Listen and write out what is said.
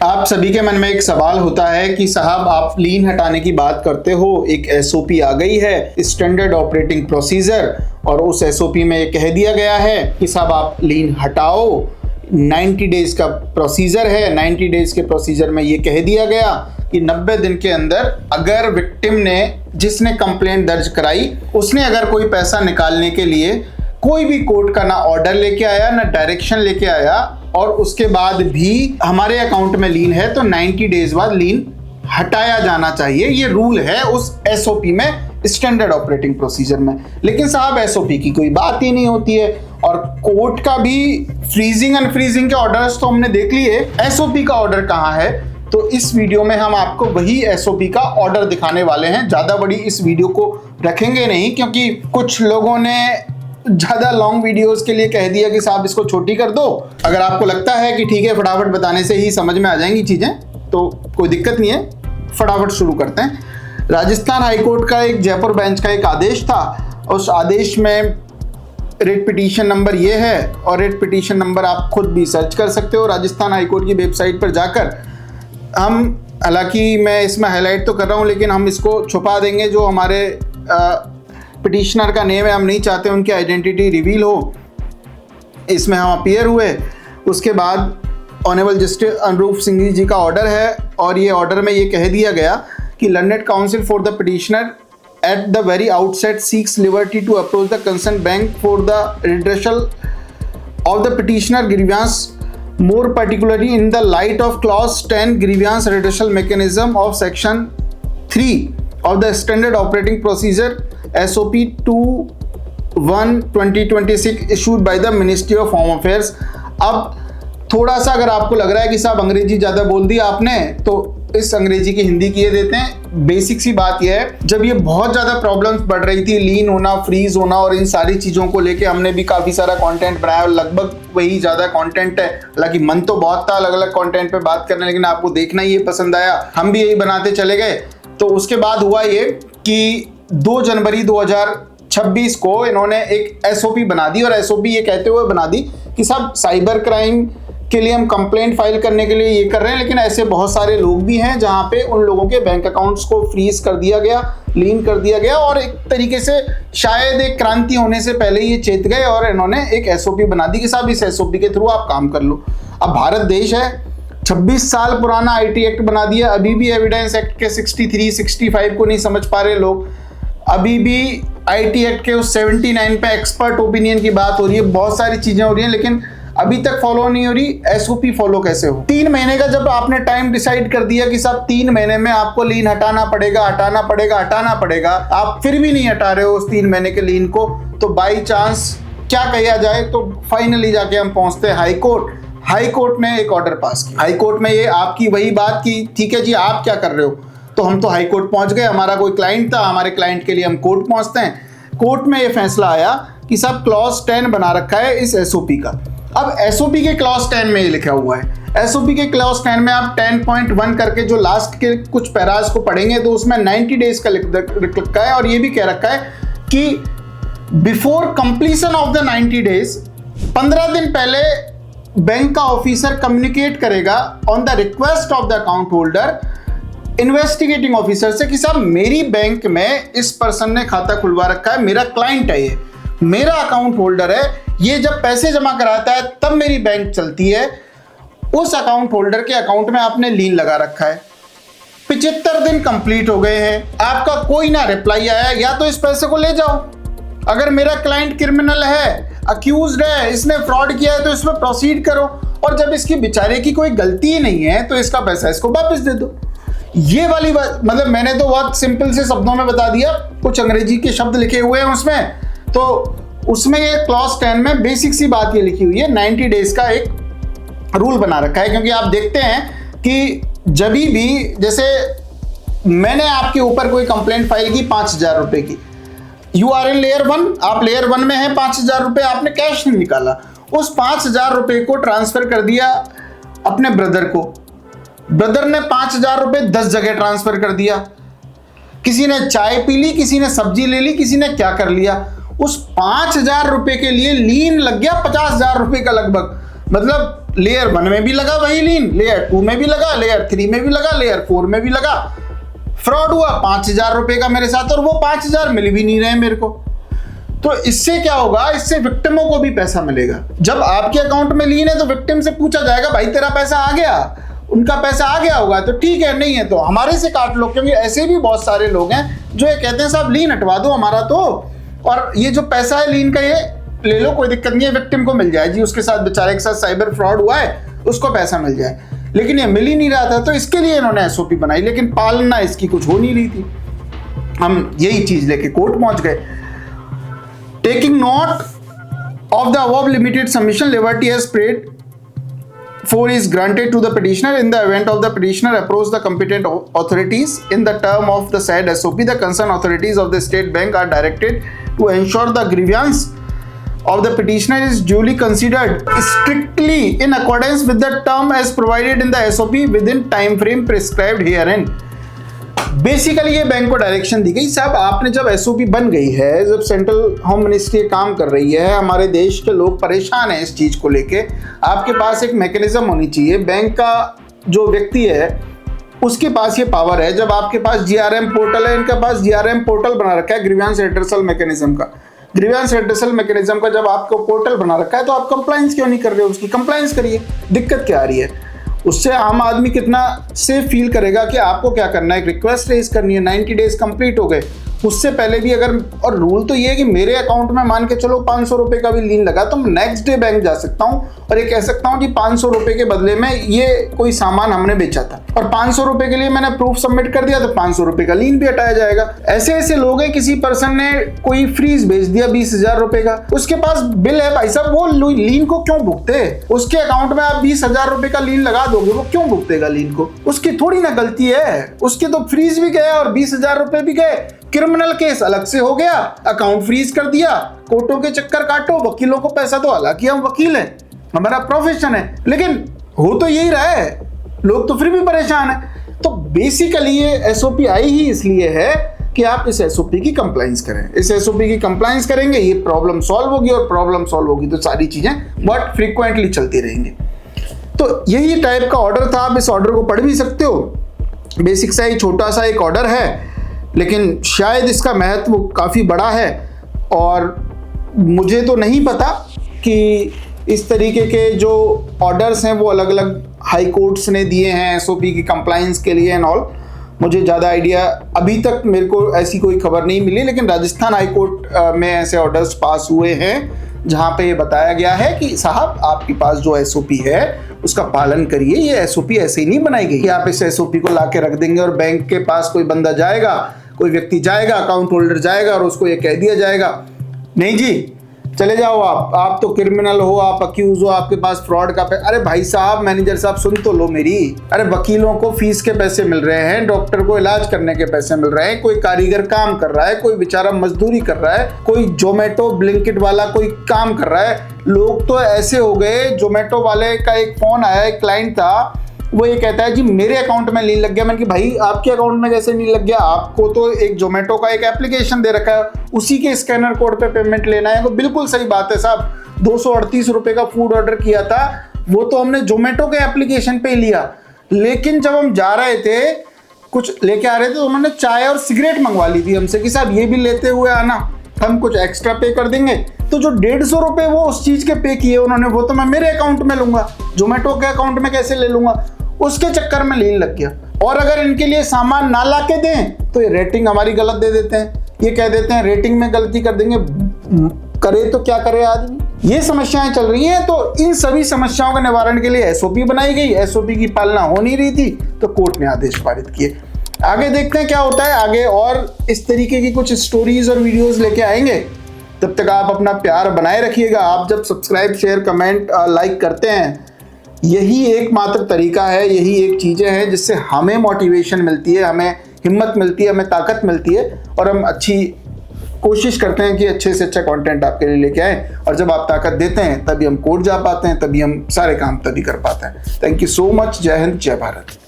आप सभी के मन में एक सवाल होता है कि साहब आप लीन हटाने की बात करते हो, एक एसओपी आ गई है, स्टैंडर्ड ऑपरेटिंग प्रोसीजर, और उस एसओपी में ये कह दिया गया है कि साहब आप लीन हटाओ। 90 डेज का प्रोसीजर है। 90 डेज के प्रोसीजर में ये कह दिया गया कि 90 दिन के अंदर अगर विक्टिम ने, जिसने कंप्लेंट दर्ज कराई, उसने अगर कोई पैसा निकालने के लिए कोई भी कोर्ट का ना ऑर्डर लेके आया ना डायरेक्शन लेके आया और उसके बाद भी हमारे अकाउंट में लीन है, तो 90 डेज बाद लीन हटाया जाना चाहिए। ये रूल है उस एसओपी में, स्टैंडर्ड ऑपरेटिंग प्रोसीजर में। लेकिन साहब एसओपी की कोई बात ही नहीं होती है, और कोर्ट का भी फ्रीजिंग अनफ्रीजिंग के ऑर्डर्स तो हमने देख लिए, एसओपी का ऑर्डर कहाँ है? तो इस वीडियो में हम आपको वही एसओपी का ऑर्डर दिखाने वाले हैं। ज्यादा बड़ी इस वीडियो को रखेंगे नहीं, क्योंकि कुछ लोगों ने ज्यादा लॉन्ग वीडियोस के लिए कह दिया कि साहब इसको छोटी कर दो। अगर आपको लगता है कि ठीक है फटाफट बताने से ही समझ में आ जाएंगी चीजें, तो कोई दिक्कत नहीं है, फटाफट शुरू करते हैं। राजस्थान हाईकोर्ट का एक जयपुर बेंच का एक आदेश था। उस आदेश में रेट पिटीशन नंबर ये है, और रेट पिटीशन नंबर आप खुद भी सर्च कर सकते हो राजस्थान हाईकोर्ट की वेबसाइट पर जाकर। हम हालांकि मैं इसमें हाईलाइट तो कर रहा हूँ, लेकिन हम इसको छुपा देंगे। जो हमारे पिटिशनर का नेम है, हम नहीं चाहते उनकी आइडेंटिटी रिवील हो। इसमें हम अपीयर हुए, उसके बाद ऑनरेबल जस्टिस अनुरूप सिंह जी का ऑर्डर है, और ये ऑर्डर में ये कह दिया गया कि learned council for the petitioner at the very outset seeks liberty to approach the concerned bank for the redressal of the petitioner grievance, more particularly in the light of clause 10 grievance redressal mechanism of section 3 of the standard operating procedure SOP 21/2026 issued by the Ministry of Home Affairs। अब थोड़ा सा अगर आपको लग रहा है कि साहब अंग्रेजी ज़्यादा बोल दी आपने, तो इस अंग्रेजी की हिंदी किए देते हैं। बेसिक सी बात यह है, जब ये बहुत ज़्यादा प्रॉब्लम्स बढ़ रही थी, लीन होना, फ्रीज होना और इन सारी चीज़ों को लेके हमने भी काफ़ी सारा कंटेंट बनाया, और लगभग वही ज़्यादा कंटेंट है। हालांकि मन तो बहुत था अलग अलग कंटेंट पे बात करने, लेकिन आपको देखना ही ये पसंद आया, हम भी यही बनाते चले गए। तो उसके बाद हुआ ये कि 2 जनवरी 2026 को इन्होंने एक एसओपी बना दी, और एसओपी ये कहते हुए बना दी कि साहब साइबर क्राइम के लिए हम कंप्लेंट फाइल करने के लिए ये कर रहे हैं, लेकिन ऐसे बहुत सारे लोग भी हैं जहां पे उन लोगों के बैंक अकाउंट्स को फ्रीज कर दिया गया, लीन कर दिया गया, और एक तरीके से शायद एक क्रांति होने से पहले ये चेत गए और इन्होंने एक एसओपी बना दी कि साहब इस एसओपी के थ्रू आप काम कर लो। अब भारत देश है, 26 साल पुराना आईटी एक्ट बना दिया, अभी भी एविडेंस एक्ट के 63, 65 को नहीं समझ पा रहे लोग। अभी भी आईटी एक्ट के उस 79 पे एक्सपर्ट ओपिनियन की बात हो रही है, बहुत सारी चीजें हो रही हैं, लेकिन अभी तक फॉलो नहीं हो रही। एसओपी फॉलो कैसे हो? 3 महीने का जब आपने टाइम डिसाइड कर दिया कि साहब 3 महीने में आपको लीन हटाना पड़ेगा, आप फिर भी नहीं हटा रहे हो उस 3 महीने के लीन को, तो बाई चांस क्या कहा जाए, तो फाइनली जाके हम पहुंचते हैं हाई कोर्ट। हाई कोर्ट ने एक ऑर्डर पास किया। हाई कोर्ट में ये आपकी वही बात की, ठीक है जी आप क्या कर रहे हो, तो हम तो हाई कोर्ट पहुंच गए, हमारा कोई क्लाइंट था, हमारे क्लाइंट के लिए हम कोर्ट पहुंचते हैं। कोर्ट में ये फैसला आया कि साहब क्लॉज 10 बना रखा है इस एसओपी का। अब एसओपी के क्लॉज 10 में ये लिखा हुआ है, एसओपी के क्लॉज 10 में आप 10.1 करके जो लास्ट के कुछ पैराज को पढ़ेंगे तो उसमें 90 डेज का लिख रखा है, और ये भी कह रखा है कि before completion of the 90 days, 15 दिन पहले बैंक का ऑफिसर कम्युनिकेट करेगा on the request of the account holder investigating officer से कि साहब मेरी बैंक में इस पर्सन ने खाता खुलवा रखा है, मेरा क्लाइंट है, ये मेरा अकाउंट होल्डर है, ये जब पैसे जमा कराता है तब मेरी बैंक चलती है, उस अकाउंट होल्डर के अकाउंट में आपने लीन लगा रखा है। 75 दिन कंप्लीट हो गए हैं, आपका कोई ना रिप्लाई आया, या तो इस पैसे को ले जाओ, अगर मेरा क्लाइंट क्रिमिनल है, अक्यूज्ड है, इसने फ्रॉड किया है, तो इसमें प्रोसीड करो, और जब इसकी बेचारे की कोई गलती ही नहीं है तो इसका पैसा इसको वापस दे दो। ये वाली बात, मतलब मैंने तो बहुत सिंपल से शब्दों में बता दिया, कुछ अंग्रेजी के शब्द लिखे हुए हैं उसमें, तो उसमें ये क्लॉज 10 में बेसिक सी बात ये लिखी हुई है, 90 डेज का एक रूल बना रखा है। क्योंकि आप देखते हैं कि जब भी, जैसे मैंने आपके ऊपर कोई कंप्लेंट फाइल की 5,000 रुपए की, यू आर इन लेयर 1, आप लेयर 1 में हैं, 5,000 रुपए आपने कैश नहीं निकाला, उस 5,000 रुपए को ट्रांसफर कर दिया अपने ब्रदर को, ब्रदर ने 5,000 रुपए 10 जगह ट्रांसफर कर दिया, किसी ने चाय पी ली, किसी ने सब्जी ले ली, किसी ने क्या कर लिया, उस 5,000 रुपए के लिए लीन लग गया 50,000 रुपए का लगभग। मतलब लेयर 1 में भी लगा वही लीन, लेयर 2 में भी लगा, लेयर 3 में भी लगा, लेयर 4 में भी लगा, फ्रॉड हुआ 5,000 रुपए का मेरे साथ, और वो 5,000 मिल भी नहीं रहे मेरे को। तो इससे क्या होगा, इससे विक्टिमों को भी पैसा मिलेगा। जब आपके अकाउंट में लीन है तो विक्टिम से पूछा जाएगा भाई तेरा पैसा आ गया, उनका पैसा आ गया होगा तो ठीक है, नहीं है तो हमारे से काट लो, क्योंकि ऐसे भी बहुत सारे लोग हैं जो ये कहते हैं साहब लीन हटवा दो हमारा तो, और ये जो पैसा है लीन का ये ले लो, कोई दिक्कत नहीं है, विक्टिम को मिल जाए जी, उसके साथ बेचारे के साथ साइबर फ्रॉड हुआ है उसको पैसा मिल जाए। लेकिन ये मिल ही नहीं रहा था, तो इसके लिए इन्होंने एसओपी बनाई, लेकिन पालना इसकी कुछ हो नहीं रही थी। हम यही चीज लेके कोर्ट पहुंच गए। Taking note of the above limited submission, liberty as prayed for is granted to the petitioner. In the event of the petitioner approach the competent authorities in the term of the said SOP, the concerned authorities of the state bank are directed to ensure the grievance of the petitioner is duly considered strictly in accordance with the term as provided in the SOP within time frame prescribed herein. Basically ये bank को direction दी गई, साहब आपने जब SOP बन गई है, जब सेंट्रल होम मिनिस्ट्री काम कर रही है, हमारे देश के लोग परेशान हैं इस चीज को लेके, आपके पास एक मैकेनिज्म होनी चाहिए। बैंक का जो व्यक्ति है उसके पास ये पावर है, जब आपके पास जीआरएम पोर्टल है, इनके पास जीआरएम पोर्टल बना रखा है ग्रीवेंस रिड्रेसल मैकेनिज्म का। ग्रीवेंस रिड्रेसल मैकेनिज्म का जब आपको पोर्टल बना रखा है तो आप कंप्लायंस क्यों नहीं कर रहे हो, उसकी कंप्लायंस करिए। दिक्कत क्या आ रही है, उससे आम आदमी कितना सेफ फील करेगा कि आपको क्या करना है, एक रिक्वेस्ट रेज करनी है, 90 डेज कंप्लीट हो गए, उससे पहले भी अगर, और रूल तो ये है कि मेरे अकाउंट में मान के चलो 500 रुपए का भी लीन लगा तो मैं नेक्स्ट डे बैंक जा सकता हूँ और ये कह सकता हूँ जी 500 रुपए के बदले में ये कोई सामान हमने बेचा था, और 500 रुपए के लिए मैंने प्रूफ सबमिट कर दिया तो 500 रुपए का लीन भी हटाया जाएगा। ऐसे ऐसे लोग हैं, किसी पर्सन ने कोई फ्रीज भेज दिया 20,000 रुपए का, उसके पास बिल है भाई साहब, वो लीन को क्यों भुगते? उसके अकाउंट में आप 20,000 रुपए का लीन लगा दोगे, वो क्यों भुगतेगा लीन को? उसकी थोड़ी ना गलती है, उसके तो फ्रीज भी गए और 20,000 रुपए भी गए, क्रिमिनल केस अलग से हो गया, अकाउंट फ्रीज कर दिया, कोर्टों के चक्कर काटो, वकीलों को पैसा दो, हालांकि हम वकील हैं, हमारा प्रोफेशन है, लेकिन हो तो यही रहा है, लोग तो फिर भी परेशान हैं। तो बेसिकली ये एसओपी आई ही इसलिए है कि आप इस एसओपी की कंप्लायंस करें। इस एसओपी की कंप्लायंस करेंगे, ये प्रॉब्लम सॉल्व होगी, और प्रॉब्लम सॉल्व होगी तो सारी चीजें बहुत फ्रीक्वेंटली चलती रहेंगी। तो यही टाइप का ऑर्डर था, आप इस ऑर्डर को पढ़ भी सकते हो। बेसिक सा ही छोटा सा एक ऑर्डर है, लेकिन शायद इसका महत्व काफ़ी बड़ा है, और मुझे तो नहीं पता कि इस तरीके के जो ऑर्डर्स हैं वो अलग अलग हाई कोर्ट्स ने दिए हैं एसओपी की कंप्लायंस के लिए एंड ऑल। मुझे ज़्यादा आइडिया अभी तक मेरे को ऐसी कोई खबर नहीं मिली, लेकिन राजस्थान हाई कोर्ट में ऐसे ऑर्डर्स पास हुए हैं जहाँ पे ये बताया गया है कि साहब आपके पास जो एसओपी है उसका पालन करिए। ये एसओपी ऐसे ही नहीं बनाई गई कि आप इस एसओपी को ला के रख देंगे और बैंक के पास कोई बंदा जाएगा, कोई व्यक्ति जाएगा, अकाउंट होल्डर जाएगा और उसको ये कह दिया जाएगा नहीं जी चले जाओ आप तो क्रिमिनल हो, आप अक्यूज हो, आपके पास फ्रॉड का अरे भाई साहब, मैनेजर साहब सुन तो लो मेरी। अरे वकीलों को फीस के पैसे मिल रहे हैं, डॉक्टर को इलाज करने के पैसे मिल रहे हैं, कोई कारीगर काम कर रहा है, कोई बेचारा मजदूरी कर रहा है, कोई जोमेटो ब्लिंकिट वाला कोई काम कर रहा है। लोग तो ऐसे हो गए, जोमेटो वाले का एक फोन आया, एक क्लाइंट था, वो ये कहता है जी मेरे अकाउंट में लीन लग गया। मैंने कि भाई आपके अकाउंट में कैसे लीन लग गया? आपको तो एक जोमेटो का एक एप्लीकेशन दे रखा है, उसी के स्कैनर कोड पे पेमेंट लेना है। तो बिल्कुल सही बात है साहब, 238 रुपए का फूड ऑर्डर किया था, वो तो हमने जोमेटो के एप्लीकेशन पे लिया, लेकिन जब हम जा रहे थे कुछ लेके आ रहे थे तो उन्होंने चाय और सिगरेट मंगवा ली थी हमसे कि साहब ये भी लेते हुए आना, हम कुछ एक्स्ट्रा पे कर देंगे। तो जो 150 रुपए वो उस चीज के पे किए उन्होंने, वो तो मैं मेरे अकाउंट में लूंगा, जोमेटो के अकाउंट में कैसे ले लूंगा? उसके चक्कर में लीन लग गया। और अगर इनके लिए सामान ना ला के दें तो ये रेटिंग हमारी गलत दे देते हैं, ये कह देते हैं रेटिंग में गलती कर देंगे, करे तो क्या करे आदमी। ये समस्याएं चल रही हैं, तो इन सभी समस्याओं के निवारण के लिए एसओपी बनाई गई। एसओपी की पालना हो नहीं रही थी तो कोर्ट ने आदेश पारित किए। आगे देखते हैं क्या होता है, आगे और इस तरीके की कुछ स्टोरीज और वीडियोस लेके आएंगे। तब तक आप अपना प्यार बनाए रखिएगा। आप जब सब्सक्राइब, शेयर, कमेंट, लाइक करते हैं, यही एकमात्र तरीका है, यही एक चीज़ें हैं जिससे हमें मोटिवेशन मिलती है, हमें हिम्मत मिलती है, हमें ताकत मिलती है, और हम अच्छी कोशिश करते हैं कि अच्छे से अच्छा कंटेंट आपके लिए लेके आएँ। और जब आप ताकत देते हैं तभी हम कोर्ट जा पाते हैं, तभी हम सारे काम तभी कर पाते हैं। Thank you so much. जय हिंद, जय भारत।